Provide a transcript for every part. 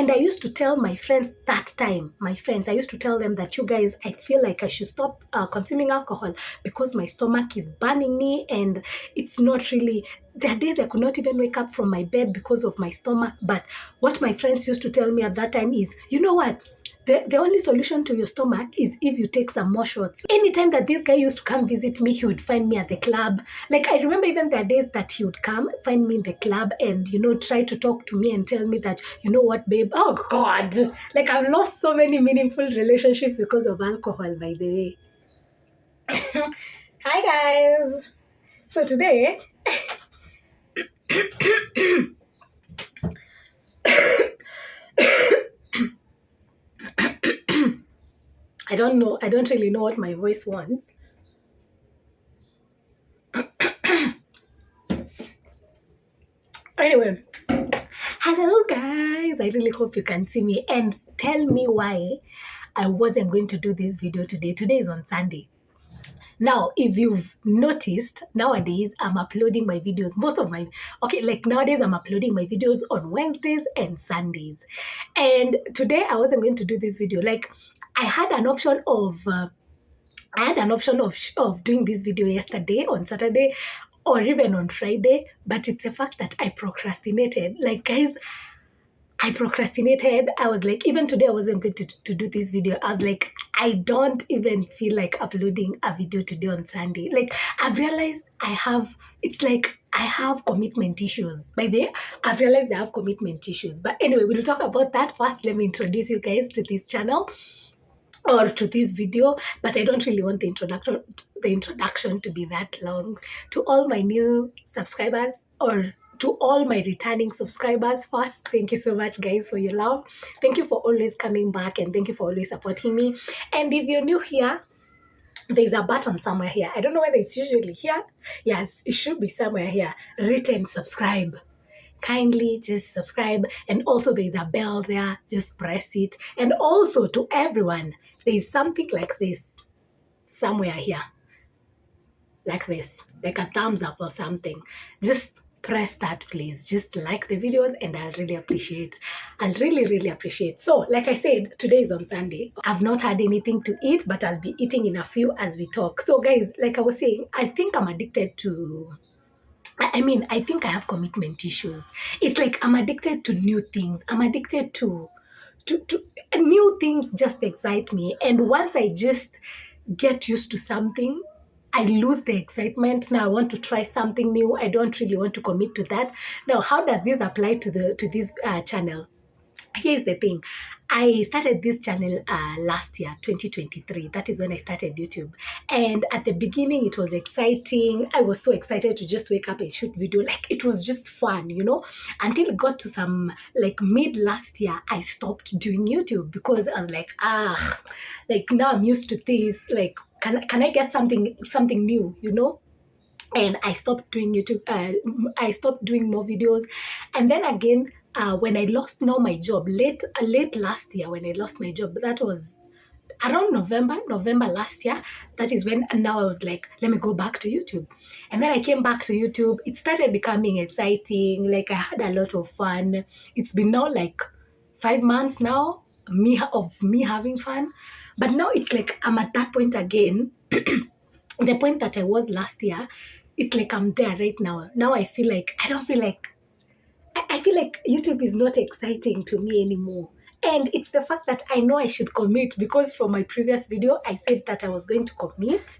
And I used to tell my friends that time, I used to tell them that, you guys, I feel like I should stop consuming alcohol because my stomach is burning me, and it's not really, there are days I could not even wake up from my bed because of my stomach. But what my friends used to tell me at that time is, you know what? The only solution to your stomach is if you take some more shots. Anytime that this guy used to come visit me, he would find me at the club. Like, I remember even there are days that he would come, find me in the club and, try to talk to me and tell me that, you know what, babe? Oh, God. Like, I've lost so many meaningful relationships because of alcohol, by the way. Hi, guys. So today, I don't really know what my voice wants. Anyway, hello guys. I really hope you can see me and tell me why I wasn't going to do this video today. Today is on Sunday. Now, if you've noticed, nowadays I'm uploading my videos. Nowadays I'm uploading my videos on Wednesdays and Sundays. And today I wasn't going to do this video. Like, I had an option of doing this video yesterday on Saturday or even on Friday, but it's the fact that I procrastinated. Like, guys, I procrastinated. I was like, even today I wasn't going to do this video. I was like, I don't even feel like uploading a video today on Sunday. Like, I've realized I have commitment issues. By the way, I've realized I have commitment issues. But anyway, we'll talk about that first. Let me introduce you guys to this channel or to this video, but I don't really want the introduction to be that long. To all my new subscribers or to all my returning subscribers, first, thank you so much, guys, for your love. Thank you for always coming back, and thank you for always supporting me. And if you're new here, there's a button somewhere here. I don't know whether it's usually here. Yes, it should be somewhere here. Written subscribe. Kindly just subscribe. And also there's a bell there. Just press it. And also to everyone, there's something like this somewhere here. Like this. Like a thumbs up or something. Just press that, please. Just like the videos and I'll really appreciate. I'll really, really appreciate. So, like I said, today is on Sunday. I've not had anything to eat, but I'll be eating in a few as we talk. So, guys, like I was saying, I think I'm addicted to... I think I have commitment issues. It's like I'm addicted to new things. I'm addicted to new things just excite me. And once I just get used to something, I lose the excitement. Now I want to try something new. I don't really want to commit to that. Now, how does this apply to this channel? Here's the thing. I started this channel last year, 2023. That is when I started YouTube. And at the beginning, it was exciting. I was so excited to just wake up and shoot video. Like, it was just fun, until it got to some, like, mid last year, I stopped doing YouTube because I was like, now I'm used to this. Like, can I get something new, And I stopped doing YouTube. I stopped doing more videos. And then again, when I lost my job, late last year, when I lost my job, that was around November last year. That is when now I was like, let me go back to YouTube. And then I came back to YouTube. It started becoming exciting. Like, I had a lot of fun. It's been now like 5 months now, me having fun. But now it's like I'm at that point again, the point that I was last year. It's like I'm there right now. Now I feel like I feel like YouTube is not exciting to me anymore. And it's the fact that I know I should commit, because from my previous video, I said that I was going to commit,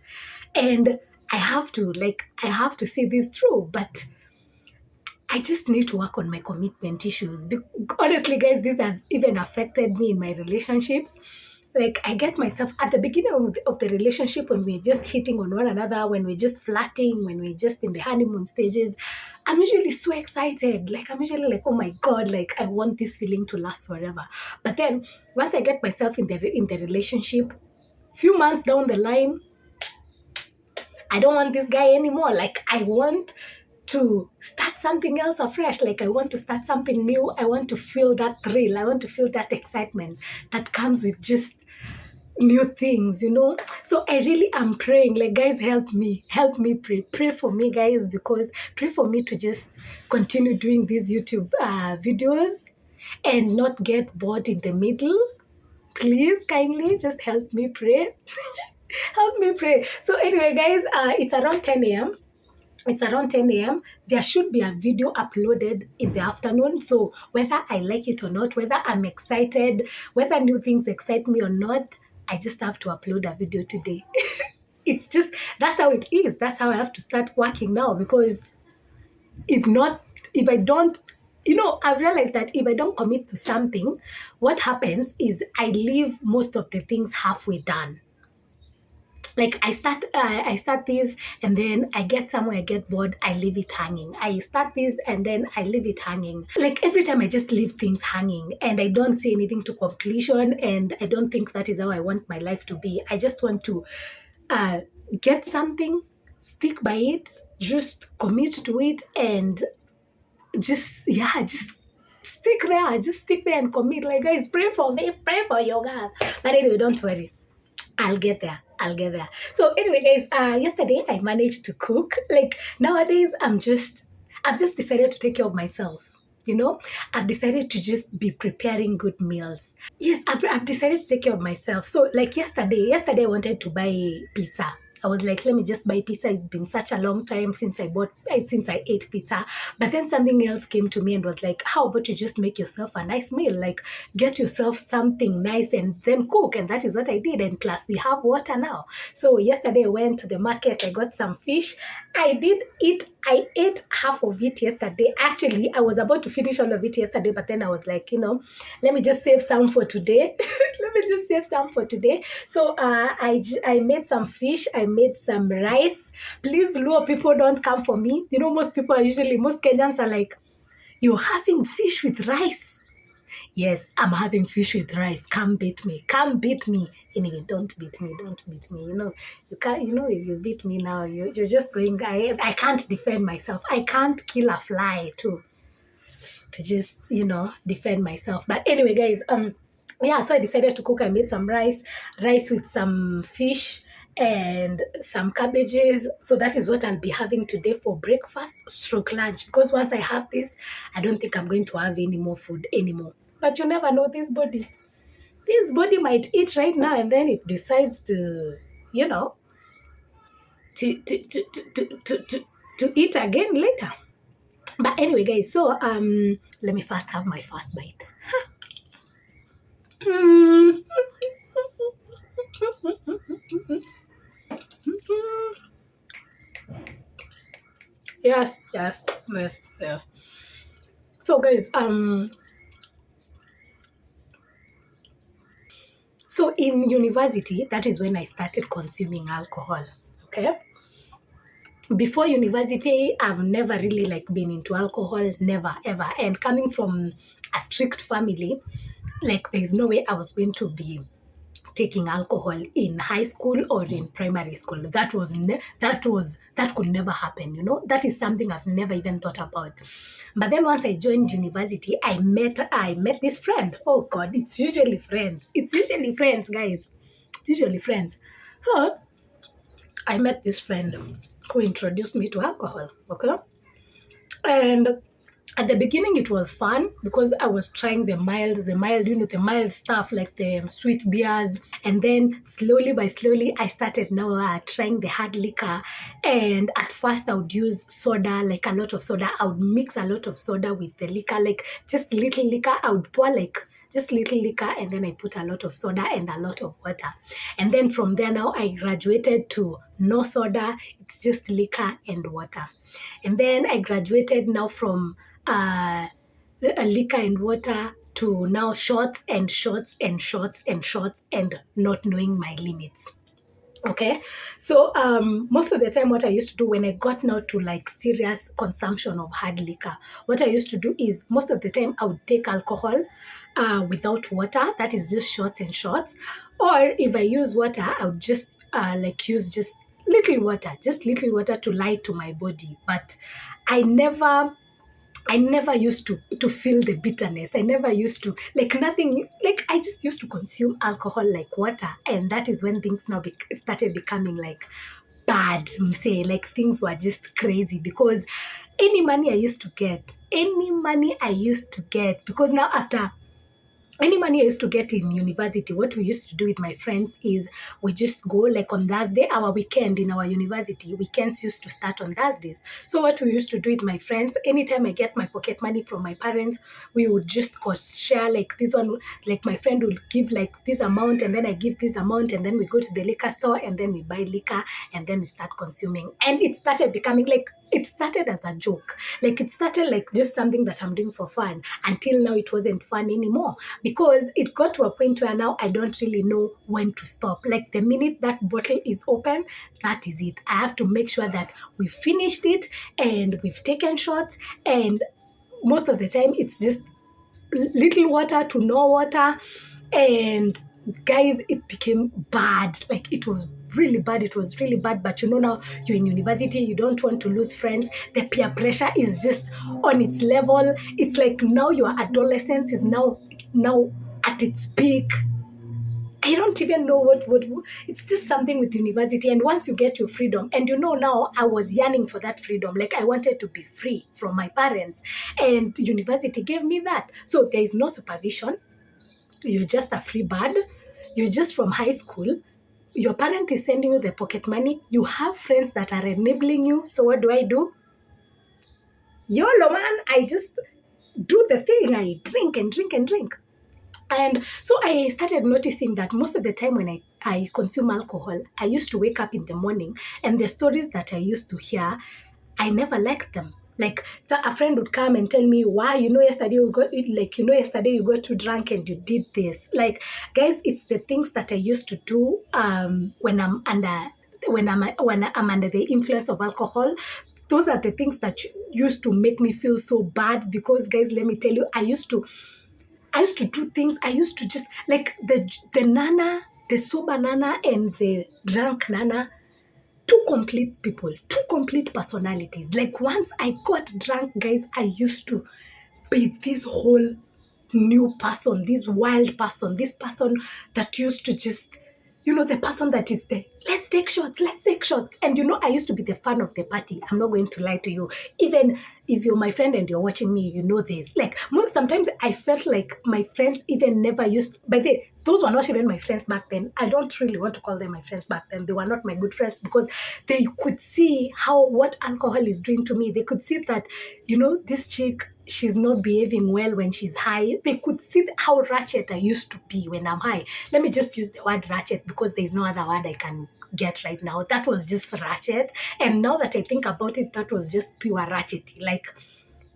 and I have to see this through. But I just need to work on my commitment issues. Honestly, guys, this has even affected me in my relationships. Like, I get myself at the beginning of the relationship, when we're just hitting on one another, when we're just flirting, when we're just in the honeymoon stages, I'm usually so excited. Like, I'm usually like, oh my God, like, I want this feeling to last forever. But then once I get myself in the relationship, few months down the line, I don't want this guy anymore. Like, I want to start something else afresh. Like, I want to start something new. I want to feel that thrill. I want to feel that excitement that comes with just new things, So I really am praying, like, guys, help me pray for me, guys, because pray for me to just continue doing these YouTube videos. and not get bored in the middle. Please kindly just help me pray. Help me pray. So anyway, guys, it's around 10 a.m. It's around 10 a.m. There should be a video uploaded in the afternoon. So whether I like it or not, whether I'm excited, whether new things excite me or not, I just have to upload a video today. It's just, that's how it is. That's how I have to start working now, because if not, if I don't, I've realized that if I don't commit to something, what happens is I leave most of the things halfway done. Like I start this, and then I get somewhere, I get bored, I leave it hanging. I start this and then I leave it hanging. Like every time I just leave things hanging, and I don't see anything to completion, and I don't think that is how I want my life to be. I just want to get something, stick by it, just commit to it, and just stick there. Just stick there and commit. Like, guys, pray for me, pray for your God. But anyway, don't worry. I'll get there. I'll get there. So anyway, guys, yesterday I managed to cook. Like nowadays, I've just decided to take care of myself. I've decided to just be preparing good meals. Yes, I've decided to take care of myself. So like yesterday I wanted to buy pizza. I was like, let me just buy pizza. It's been such a long time since I ate pizza. But then something else came to me and was like, how about you just make yourself a nice meal? Like, get yourself something nice and then cook. And that is what I did. And plus, we have water now. So yesterday I went to the market. I got some fish. I ate half of it yesterday. Actually, I was about to finish all of it yesterday, but then I was like, let me just save some for today. Let me just save some for today. So I made some fish. I made some rice. Please, Luo people, don't come for me. Most Kenyans are like, you're having fish with rice. Yes, I'm having fish with rice. Come beat me. Come beat me. Anyway, don't beat me. Don't beat me. You can't, if you beat me now, you're just going, I can't defend myself. I can't kill a fly to just, defend myself. But anyway, guys, yeah, so I decided to cook. I made some rice with some fish and some cabbages. So that is what I'll be having today for breakfast stroke lunch. Because once I have this, I don't think I'm going to have any more food anymore. But you never know, this body might eat right now, and then it decides to, to eat again later. But anyway, guys, so let me first have my first bite. Yes. So guys, so in university, that is when I started consuming alcohol. Okay. Before university, I've never really been into alcohol, never ever. And coming from a strict family, there's no way I was going to be taking alcohol in high school or in primary school. That could never happen. That is something I've never even thought about. But then once I joined university, I met this friend. Oh God, it's usually friends, guys. It's usually friends. So I met this friend who introduced me to alcohol. Okay. And at the beginning, it was fun because I was trying the mild, the mild stuff, like the sweet beers. And then slowly by slowly, I started now trying the hard liquor. And at first, I would use soda, like a lot of soda. I would mix a lot of soda with the liquor, like just little liquor. I would pour just little liquor, and then I put a lot of soda and a lot of water. And then from there now, I graduated to no soda. It's just liquor and water. And then I graduated now from liquor and water to now shots and not knowing my limits. Okay, so most of the time, what I used to do when I got now to serious consumption of hard liquor, what I used to do is most of the time I would take alcohol without water. That is just shots. Or if I use water, I would just use just little water to lie to my body. But I never used to feel the bitterness. I never used to nothing. I just used to consume alcohol like water, and that is when things now started becoming bad. Say things were just crazy because any money I used to get, because now after any money I used to get in university, what we used to do with my friends is we just go like on Thursday, our weekend in our university. Weekends used to start on Thursdays. So what we used to do with my friends, anytime I get my pocket money from my parents, we would just share like this one, like my friend would give like this amount and then I give this amount and then we go to the liquor store and then we buy liquor and then we start consuming. And it started becoming like, it started as a joke. Like it started like just something that I'm doing for fun until now it wasn't fun anymore because it got to a point where now I don't really know when to stop. Like the minute that bottle is open, that is it. I have to make sure that we finished it and we've taken shots, and most of the time it's just little water to no water. And guys, it became bad. Like it was really bad. It was really bad. But now you're in university, you don't want to lose friends. The peer pressure is just on its level. It's like now your adolescence is now at its peak. I don't even know what it's just something with university. And once you get your freedom, and now I was yearning for that freedom. Like I wanted to be free from my parents, and university gave me that. So there is no supervision. You're just a free bird. You're just from high school. Your parent is sending you the pocket money. You have friends that are enabling you. So what do? YOLO, man. I just do the thing. I drink and drink and drink. And so I started noticing that most of the time when I consume alcohol, I used to wake up in the morning and the stories that I used to hear, I never liked them. Like a friend would come and tell me, why, yesterday you got too drunk and you did this. Like, guys, it's the things that I used to do when I'm under the influence of alcohol. Those are the things that used to make me feel so bad because, guys, let me tell you, I used to do things. I used to just like the nana, the sober nana and the drunk nana, two complete people, two complete personalities. Like once I got drunk, guys, I used to be this whole new person, this wild person, this person that used to just, the person that is there. Let's take shots. And I used to be the fun of the party. I'm not going to lie to you. Even if you're my friend and you're watching me, you know this. Like sometimes I felt like my friends even never used, by those were not even my friends back then. I don't really want to call them my friends back then. They were not my good friends because they could see what alcohol is doing to me. They could see that, this chick, she's not behaving well when she's high. They could see how ratchet I used to be when I'm high. Let me just use the word ratchet because there's no other word I can get right now. That was just ratchet. And now that I think about it, that was just pure ratchet. Like,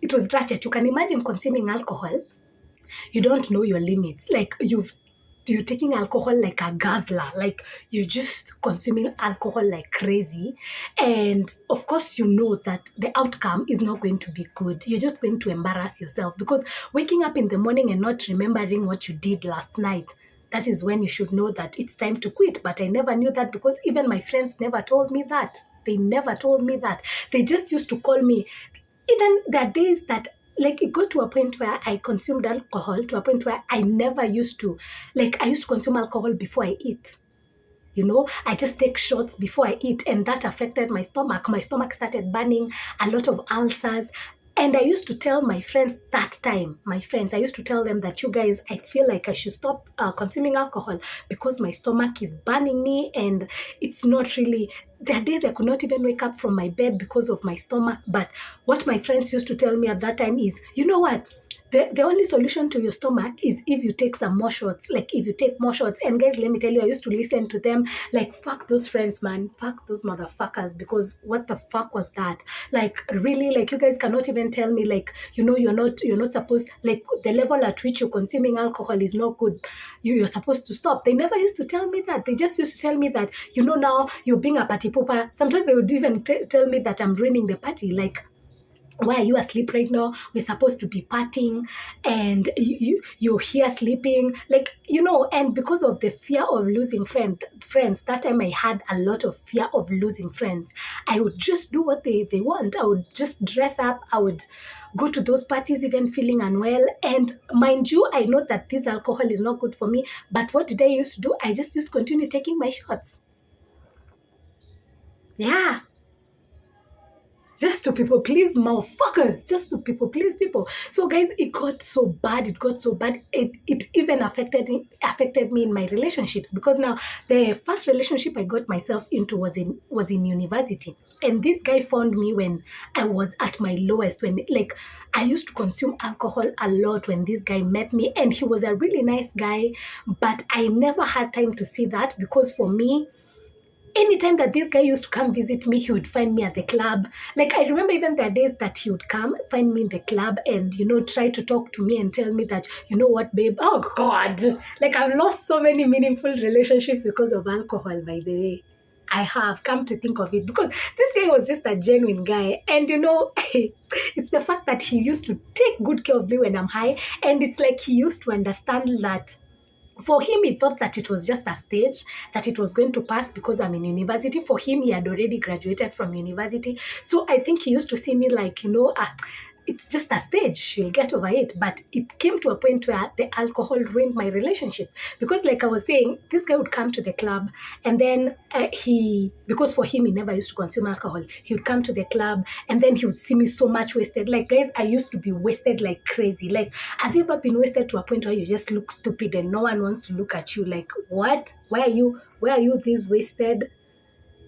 it was ratchet. You can imagine consuming alcohol. You don't know your limits. Like, you're taking alcohol like a guzzler. Like, you're just consuming alcohol like crazy. And of course, you know that the outcome is not going to be good. You're just going to embarrass yourself because waking up in the morning and not remembering what you did last night, that is when you should know that it's time to quit. But I never knew that because even my friends never told me that. They never told me that. They just used to call me. Even the days that, like, it got to a point where I consumed alcohol to a point where I never used to, like, I used to consume alcohol before I eat. I just take shots before I eat, and that affected my stomach. My stomach started burning, a lot of ulcers. And I used to tell my friends I used to tell them that, you guys, I feel like I should stop consuming alcohol because my stomach is burning me and it's not really, there are days I could not even wake up from my bed because of my stomach. But what my friends used to tell me at that time is, you know what? The only solution to your stomach is if you take some more shots. Like, if you take more shots. And guys, let me tell you, I used to listen to them. Like, fuck those friends, man. Fuck those motherfuckers. Because what the fuck was that? Like, really, like, you guys cannot even tell me, like, you're not supposed, like, the level at which you're consuming alcohol is not good. You're supposed to stop. They never used to tell me that. They just used to tell me that, now you're being a party pooper. Sometimes they would even tell me that I'm ruining the party. Like, why are you asleep right now? We're supposed to be partying and you're here sleeping. Like, and because of the fear of losing friends, that time I had a lot of fear of losing friends. I would just do what they want. I would just dress up. I would go to those parties even feeling unwell. And mind you, I know that this alcohol is not good for me. But what did I used to do? I just used to continue taking my shots. Yeah. just to people please motherfuckers, just to people please people. So guys, it got so bad, it even affected me in my relationships, because now the first relationship I got myself into was in university, and this guy found me when I was at my lowest, when like I used to consume alcohol a lot when this guy met me, and he was a really nice guy, but I never had time to see that, because for me, anytime that this guy used to come visit me, he would find me at the club. Like, I remember even the days that he would come, find me in the club and, try to talk to me and tell me that, you know what, babe, oh God, like I've lost so many meaningful relationships because of alcohol, by the way. I have come to think of it, because this guy was just a genuine guy. And, it's the fact that he used to take good care of me when I'm high. And it's like he used to understand that for him, he thought that it was just a stage, that it was going to pass because I'm in university. For him, he had already graduated from university. So I think he used to see me like, it's just a stage. She'll get over it. But it came to a point where the alcohol ruined my relationship. Because like I was saying, this guy would come to the club, and then because for him, he never used to consume alcohol. He would come to the club, and then he would see me so much wasted. Like, guys, I used to be wasted like crazy. Like, have you ever been wasted to a point where you just look stupid and no one wants to look at you? Like, what? Why are you this wasted?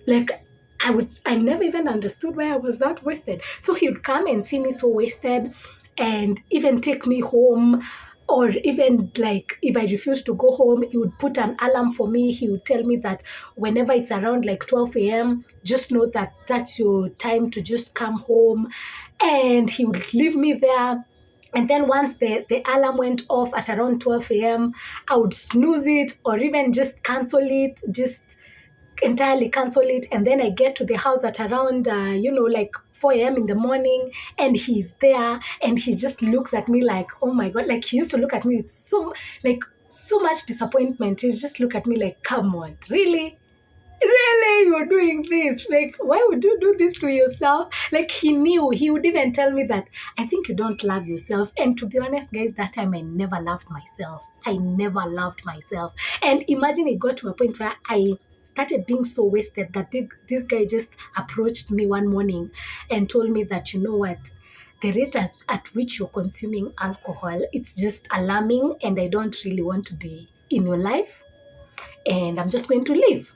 Like, I never even understood why I was that wasted. So he would come and see me so wasted and even take me home. Or even like if I refused to go home, he would put an alarm for me. He would tell me that whenever it's around like 12 a.m., just know that that's your time to just come home. And he would leave me there. And then once the alarm went off at around 12 a.m., I would snooze it or even just cancel it, just entirely cancel it. And then I get to the house at around, like 4 a.m. in the morning, and he's there and he just looks at me like, oh my God, like he used to look at me with so much disappointment. He just look at me like, come on, really? Really, you're doing this? Like, why would you do this to yourself? Like, he knew. He would even tell me that, I think you don't love yourself. And to be honest, guys, that time I never loved myself. I never loved myself. And imagine it got to a point where I started being so wasted that this guy just approached me one morning and told me that, you know what, the rate at which you're consuming alcohol, it's just alarming, and I don't really want to be in your life, and I'm just going to leave.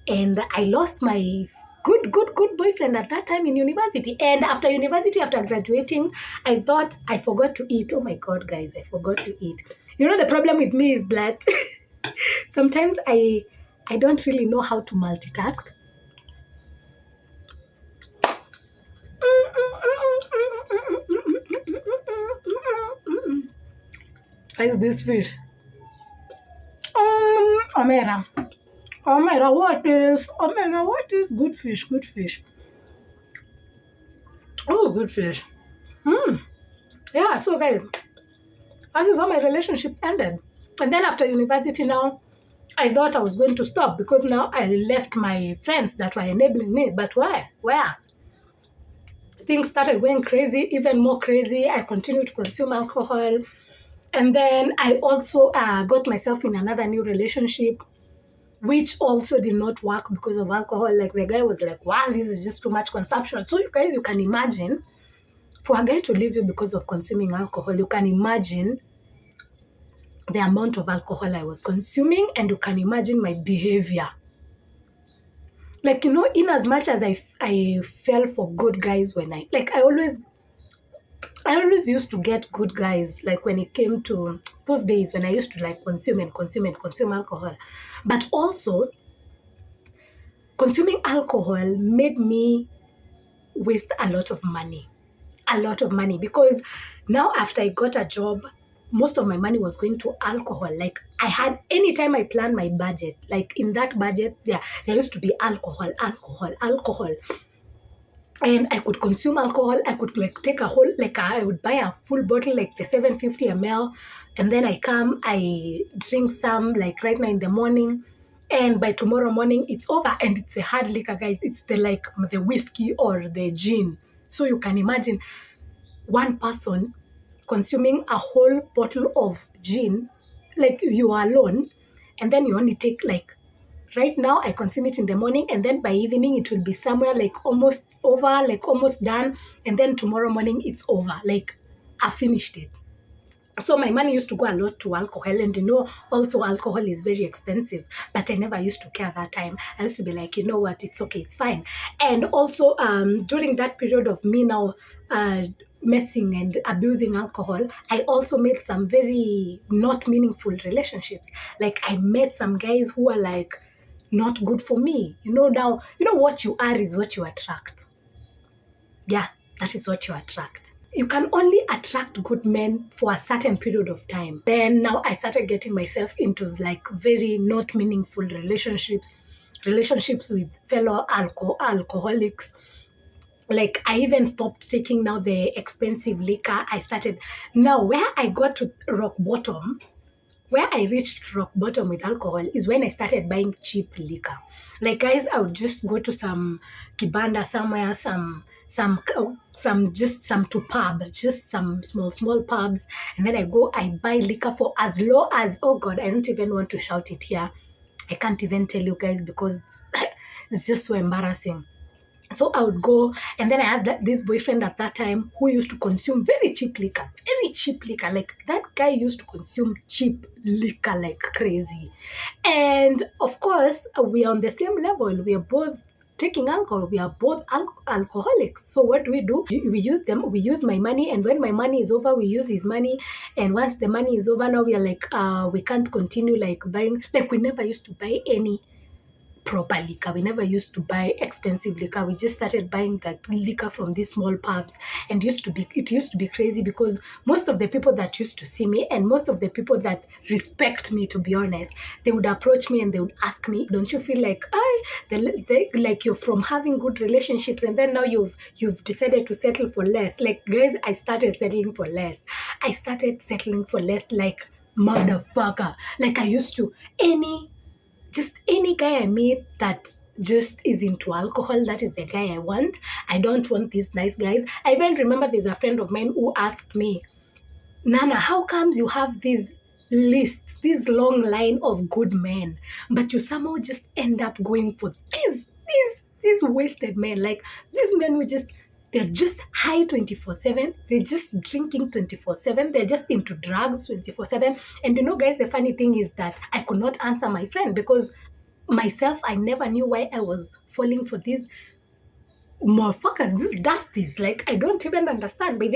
And I lost my good boyfriend at that time in university. And after university, after graduating, I thought I forgot to eat. Oh my God, guys, I forgot to eat. The problem with me is that sometimes I don't really know how to multitask. Guys, this fish. Omera. Omega, what is good fish? Good fish. Oh, good fish. Yeah, so guys, that is how my relationship ended. And then after university now, I thought I was going to stop because now I left my friends that were enabling me. But why? Where? Things started going crazy, even more crazy. I continued to consume alcohol. And then I also got myself in another new relationship, which also did not work because of alcohol. Like, the guy was like, wow, this is just too much consumption. So you guys, you can imagine, for a guy to leave you because of consuming alcohol, you can imagine the amount of alcohol I was consuming, and you can imagine my behavior. Like, in as much as I fell for good guys when I always used to get good guys, like when it came to those days when I used to like consume alcohol. But also, consuming alcohol made me waste a lot of money. Because now after I got a job, most of my money was going to alcohol. Like, I had, anytime I planned my budget, like in that budget, there used to be alcohol. And I could consume alcohol. I could take a whole, I would buy a full bottle, like the 750 ml. And then I drink some, like right now in the morning. And by tomorrow morning, it's over. And it's a hard liquor, guys. It's the whiskey or the gin. So you can imagine one person consuming a whole bottle of gin, like you are alone. And then you only take like right now I consume it in the morning, and then by evening it will be somewhere like almost over, like almost done, and then tomorrow morning it's over. Like I finished it. So my money used to go a lot to alcohol, and also alcohol is very expensive, but I never used to care that time. I used to be like, you know what, it's okay, it's fine. And also during that period of me now uh, messing and abusing alcohol, I also made some very not meaningful relationships. Like I met some guys who are like not good for me. Now, what you are is what you attract. Yeah, that is what you attract. You can only attract good men for a certain period of time. Then now I started getting myself into like very not meaningful relationships with fellow alcoholics. Like I even stopped taking now the expensive liquor. I started now where I got to rock bottom. Where I reached rock bottom with alcohol is when I started buying cheap liquor. Like guys, I would just go to some kibanda somewhere, some to pub, just some small pubs, and then I buy liquor for as low as, oh God, I don't even want to shout it here. I can't even tell you guys because it's just so embarrassing. So I would go, and then I had this boyfriend at that time who used to consume very cheap liquor, very cheap liquor. Like that guy used to consume cheap liquor like crazy. And of course, we are on the same level. We are both taking alcohol. We are both alcoholics. So what do? We use them. We use my money, and when my money is over, we use his money. And once the money is over, now we are like, we can't continue like buying. Like we never used to buy any proper liquor. We never used to buy expensive liquor. We just started buying that liquor from these small pubs, and it used to be crazy because most of the people that used to see me and most of the people that respect me, to be honest, they would approach me and they would ask me, don't you feel like like you're from having good relationships and then now you've decided to settle for less? Like guys, I started settling for less. Like motherfucker. Like I used to just any guy I meet that just is into alcohol, that is the guy I want. I don't want these nice guys. I even remember there's a friend of mine who asked me, Nana, how comes you have this long line of good men, but you somehow just end up going for these wasted men? Like these men who they're just high 24/7. They're just drinking 24/7. They're just into drugs 24/7. And guys, the funny thing is that I could not answer my friend because myself, I never knew why I was falling for these motherfuckers, these dusties. Like, I don't even understand. But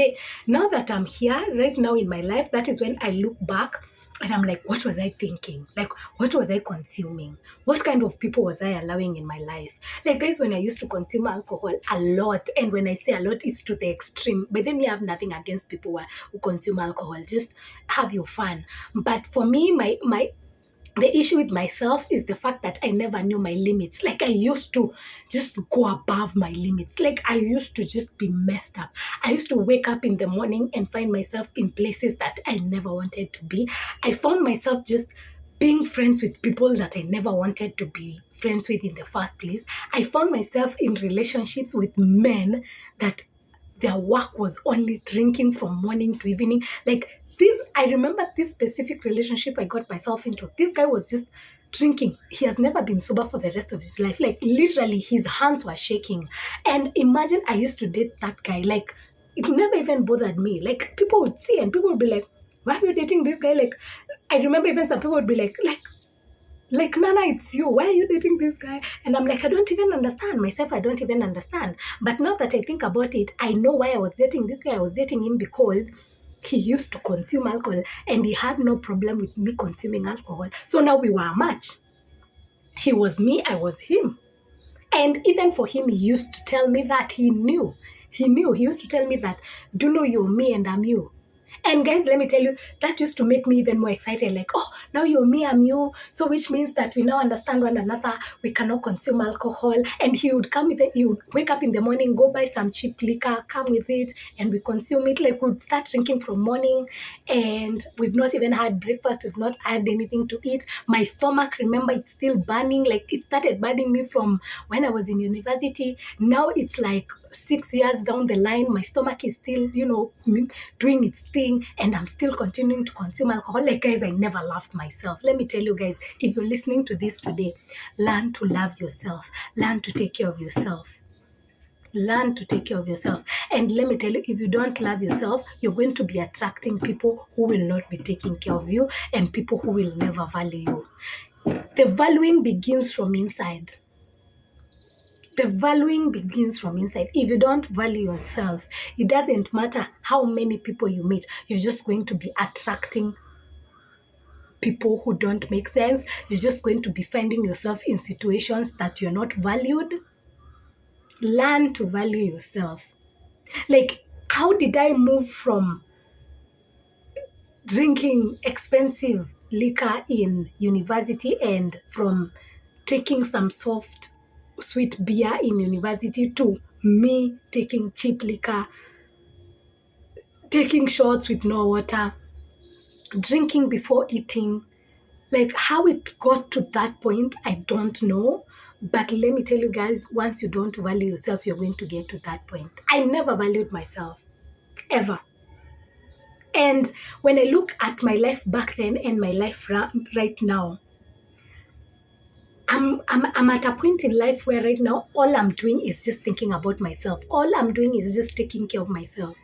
now that I'm here, right now in my life, that is when I look back and I'm like, what was I thinking? Like, what was I consuming? What kind of people was I allowing in my life? Like, guys, when I used to consume alcohol a lot, and when I say a lot, it's to the extreme. But then you have nothing against people who consume alcohol. Just have your fun. But for me, the issue with myself is the fact that I never knew my limits. Like I used to just go above my limits. Like I used to just be messed up. I used to wake up in the morning and find myself in places that I never wanted to be. I found myself just being friends with people that I never wanted to be friends with in the first place. I found myself in relationships with men that their work was only drinking from morning to evening. Like I remember this specific relationship I got myself into. This guy was just drinking. He has never been sober for the rest of his life. Like literally his hands were shaking. And imagine I used to date that guy. Like it never even bothered me. Like people would see and people would be like, why are you dating this guy? Like I remember even some people would be like, Nana, it's you. Why are you dating this guy? And I'm like, I don't even understand myself. I don't even understand. But now that I think about it, I know why I was dating this guy. I was dating him because he used to consume alcohol and he had no problem with me consuming alcohol. So now we were a match. He was me, I was him. And even for him, he used to tell me that he knew. He used to tell me that, do you know you're me and I'm you? And guys, let me tell you, that used to make me even more excited. Like, oh, now you're me, I'm you. So which means that we now understand one another. We cannot consume alcohol. And he would he would wake up in the morning, go buy some cheap liquor, come with it, and we consume it. Like we'd start drinking from morning and we've not even had breakfast. We've not had anything to eat. My stomach, remember, it's still burning. Like it started burning me from when I was in university. Now it's like 6 years down the line, my stomach is still, doing its thing, and I'm still continuing to consume alcohol. Like, guys, I never loved myself. Let me tell you guys, if you're listening to this today, learn to love yourself. Learn to take care of yourself. Learn to take care of yourself. And let me tell you, if you don't love yourself, you're going to be attracting people who will not be taking care of you and people who will never value you. The valuing begins from inside. The valuing begins from inside. If you don't value yourself, it doesn't matter how many people you meet, you're just going to be attracting people who don't make sense. You're just going to be finding yourself in situations that you're not valued. Learn to value yourself. Like, how did I move from drinking expensive liquor in university and from taking some soft, sweet beer in university to me taking cheap liquor, taking shots with no water, drinking before eating? Like, how it got to that point, I don't know. But let me tell you guys, once you don't value yourself, you're going to get to that point. I never valued myself, ever. And when I look at my life back then and my life right now, I'm at a point in life where right now all I'm doing is just thinking about myself. All I'm doing is just taking care of myself.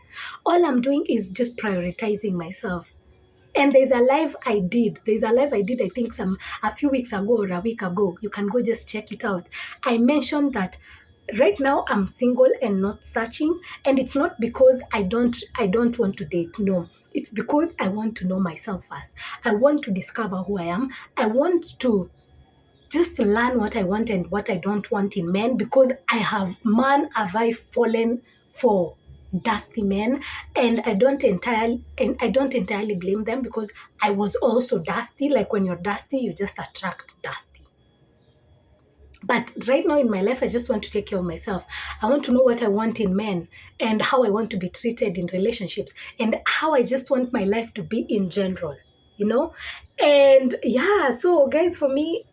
All I'm doing is just prioritizing myself. And there's a live I did. I think a few weeks ago or a week ago. You can go just check it out. I mentioned that right now I'm single and not searching, and it's not because I don't want to date. No. It's because I want to know myself first. I want to discover who I am. I want to just learn what I want and what I don't want in men, because have I fallen for dusty men, and I don't entirely blame them, because I was also dusty. Like, when you're dusty, you just attract dusty. But right now in my life, I just want to take care of myself. I want to know what I want in men and how I want to be treated in relationships and how I just want my life to be in general, And yeah, so guys, for me,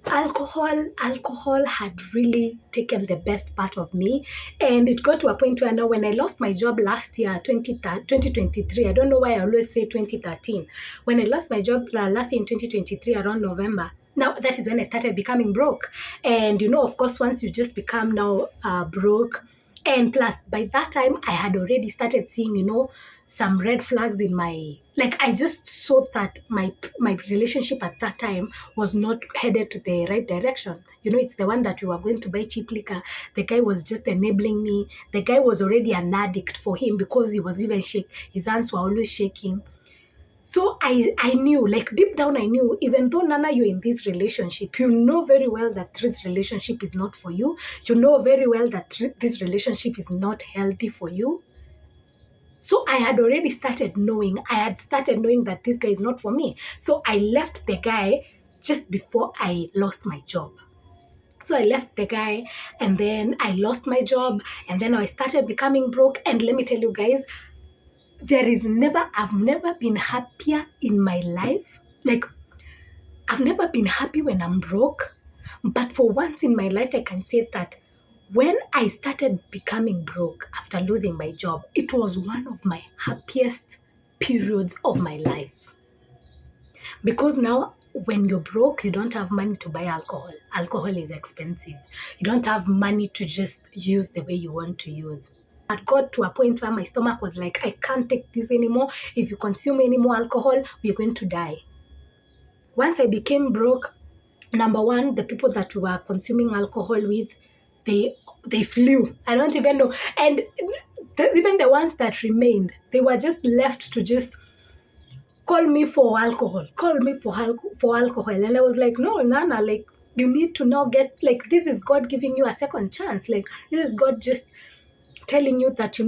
alcohol had really taken the best part of me, and it got to a point where now, when I lost my job last year, 2023, I don't know why I always say 2013. When I lost my job last year in 2023 around November, now that is when I started becoming broke. And of course, once you just become now broke, and plus by that time I had already started seeing some red flags in my, like, I just saw that my relationship at that time was not headed to the right direction. It's the one that we were going to buy cheap liquor. The guy was just enabling me. The guy was already an addict for him, because he was even his hands were always shaking. So I knew, like, deep down I knew, even though, Nana, you're in this relationship, you know very well that this relationship is not for you. You know very well that this relationship is not healthy for you. So I had already started knowing. That this guy is not for me. So I left the guy just before I lost my job. So I left the guy, and then I lost my job, and then I started becoming broke. And let me tell you guys, I've never been happier in my life. Like, I've never been happy when I'm broke. But for once in my life, I can say that when I started becoming broke after losing my job, it was one of my happiest periods of my life. Because now, when you're broke, you don't have money to buy alcohol. Alcohol is expensive. You don't have money to just use the way you want to use. I got to a point where my stomach was like, I can't take this anymore. If you consume any more alcohol, we're going to die. Once I became broke, number one, the people that we were consuming alcohol with, they flew. I don't even know. And even the ones that remained, they were just left to just call me for alcohol. And I was like, no, Nana, like, you need to now get, like, this is God giving you a second chance. Like, this is God just telling you that,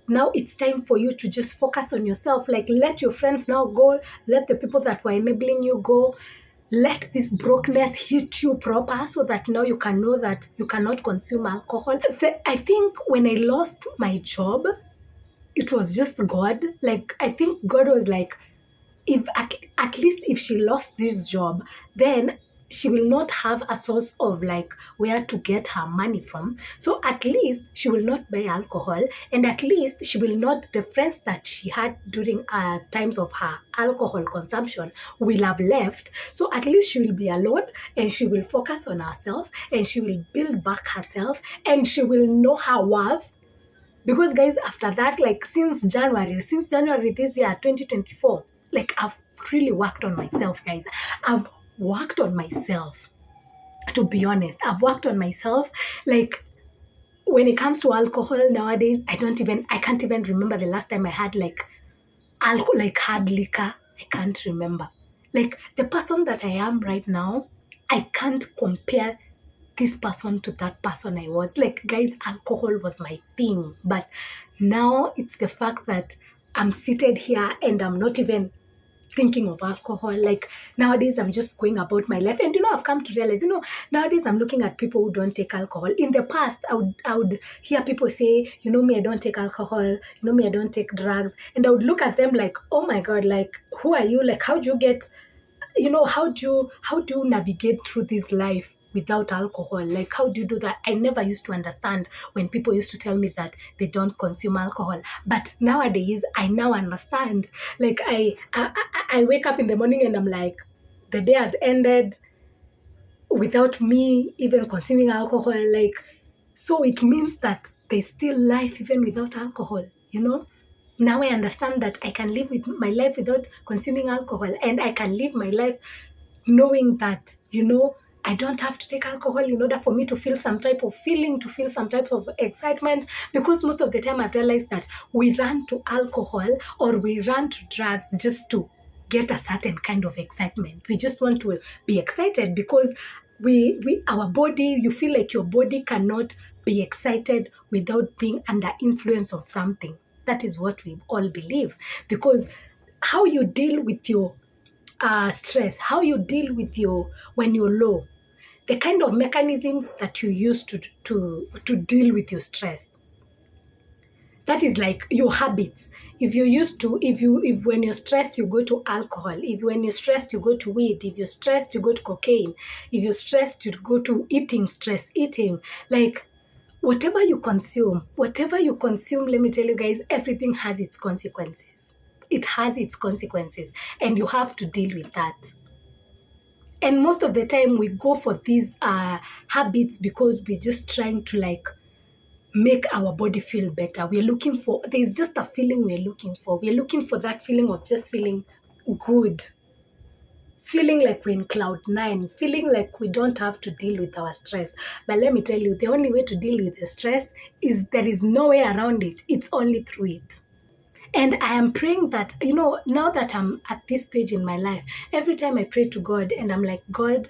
now it's time for you to just focus on yourself. Like, let your friends now go. Let the people that were enabling you go. Let this brokenness hit you proper, so that now you can know that you cannot consume alcohol. I think when I lost my job, it was just God. Like, I think God was like, if at least if she lost this job, then she will not have a source of like where to get her money from. So at least she will not buy alcohol, and at least she will not, the friends that she had during times of her alcohol consumption will have left. So at least she will be alone, and she will focus on herself, and she will build back herself, and she will know her worth. Because guys, after that, like since January this year, 2024, like I've really worked on myself, guys. I've worked on myself. To be honest, I've worked on myself. Like when it comes to alcohol nowadays, I can't even remember the last time I had like alcohol, like hard liquor. I can't remember. Like the person that I am right now, I can't compare this person to that person I was. Like, guys, alcohol was my thing. But now it's the fact that I'm seated here and I'm not even thinking of alcohol. Like nowadays I'm just going about my life. And I've come to realize, nowadays I'm looking at people who don't take alcohol. In the past, I would hear people say, me, I don't take alcohol, me, I don't take drugs. And I would look at them like, oh my God, like who are you? Like how do you get, how do you navigate through this life without alcohol? Like how do you do that? I never used to understand when people used to tell me that they don't consume alcohol, but nowadays I now understand. Like I wake up in the morning and I'm like, the day has ended without me even consuming alcohol. Like, so it means that there's still life even without alcohol. Now I understand that I can live with my life without consuming alcohol, and I can live my life knowing that, I don't have to take alcohol in order for me to feel some type of feeling, to feel some type of excitement. Because most of the time I've realized that we run to alcohol or we run to drugs just to get a certain kind of excitement. We just want to be excited because our body, you feel like your body cannot be excited without being under influence of something. That is what we all believe. Because how you deal with your stress, how you deal with when you're low, the kind of mechanisms that you use to deal with your stress. That is like your habits. If when you're stressed you go to alcohol, if when you're stressed you go to weed, if you're stressed you go to cocaine, if you're stressed you go to stress eating. Like whatever you consume, let me tell you guys, everything has its consequences. It has its consequences, and you have to deal with that. And most of the time we go for these habits because we're just trying to like make our body feel better. There's just a feeling we're looking for. We're looking for that feeling of just feeling good, feeling like we're in cloud nine, feeling like we don't have to deal with our stress. But let me tell you, the only way to deal with the stress is there is no way around it. It's only through it. And I am praying that, now that I'm at this stage in my life, every time I pray to God and I'm like, God,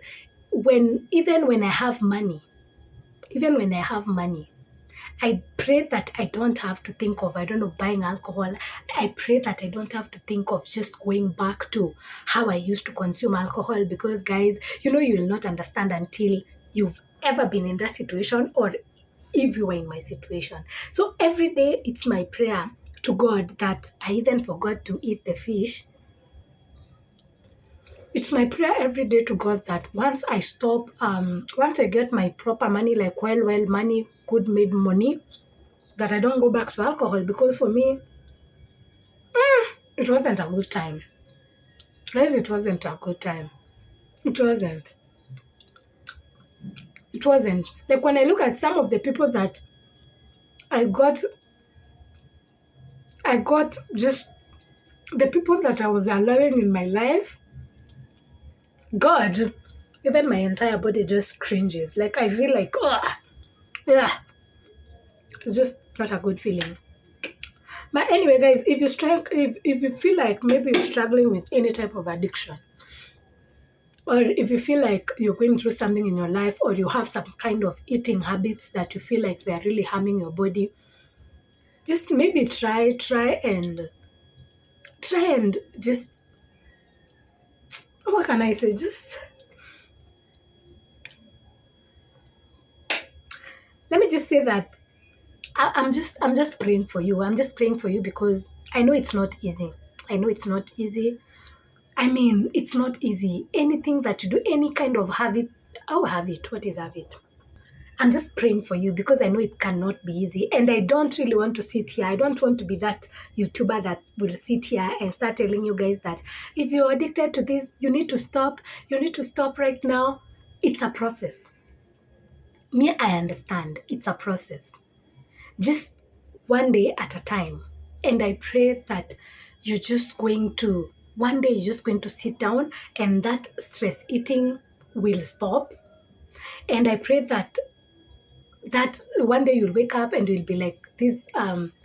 even when I have money, I pray that I don't have to think of, I don't know, buying alcohol. I pray that I don't have to think of just going back to how I used to consume alcohol, because guys, you will not understand until you've ever been in that situation, or if you were in my situation. So every day it's my prayer to God that I even forgot to eat the fish. It's my prayer every day to God that once I stop, once I get my proper money, like well money, good made money, that I don't go back to alcohol, because for me, it wasn't a good time. Guys, it wasn't a good time. It wasn't. It wasn't. Like when I look at some of the people that I got just the people that I was allowing in my life, God, even my entire body just cringes. Like I feel like, yeah, it's just not a good feeling. But anyway, guys, if you feel like maybe you're struggling with any type of addiction, or if you feel like you're going through something in your life, or you have some kind of eating habits that you feel like they're really harming your body, just maybe try and just, what can I say? Just let me just say that I'm just praying for you. I'm just praying for you because I know it's not easy. I know it's not easy. I mean, it's not easy. Anything that you do, any kind of habit, what is habit? I'm just praying for you because I know it cannot be easy. And I don't really want to sit here. I don't want to be that YouTuber that will sit here and start telling you guys that if you're addicted to this, you need to stop. You need to stop right now. It's a process. Me, I understand. It's a process. Just one day at a time. And I pray that one day you're just going to sit down and that stress eating will stop. And I pray that one day you'll wake up and you'll be like, this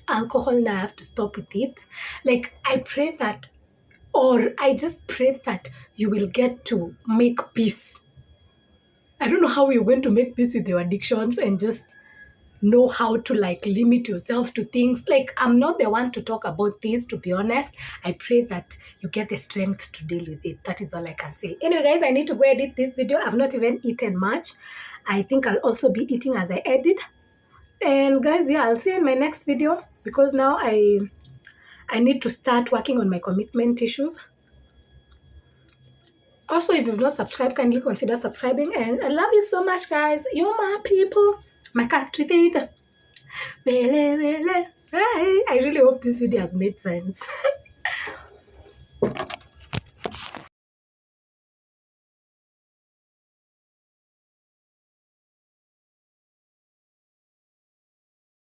alcohol, now I have to stop with it. Like, I pray that, or I just pray that you will get to make peace. I don't know how you're going to make peace with your addictions and just know how to like limit yourself to things. Like, I'm not the one to talk about this, to be honest. I pray that you get the strength to deal with it. That is all I can say. Anyway, guys, I need to go edit this video. I've not even eaten much. I think I'll also be eating as I edit. And guys, yeah, I'll see you in my next video because now I need to start working on my commitment issues. Also, if you've not subscribed, kindly consider subscribing. And I love you so much, guys. You're my people, my country faith. I really hope this video has made sense.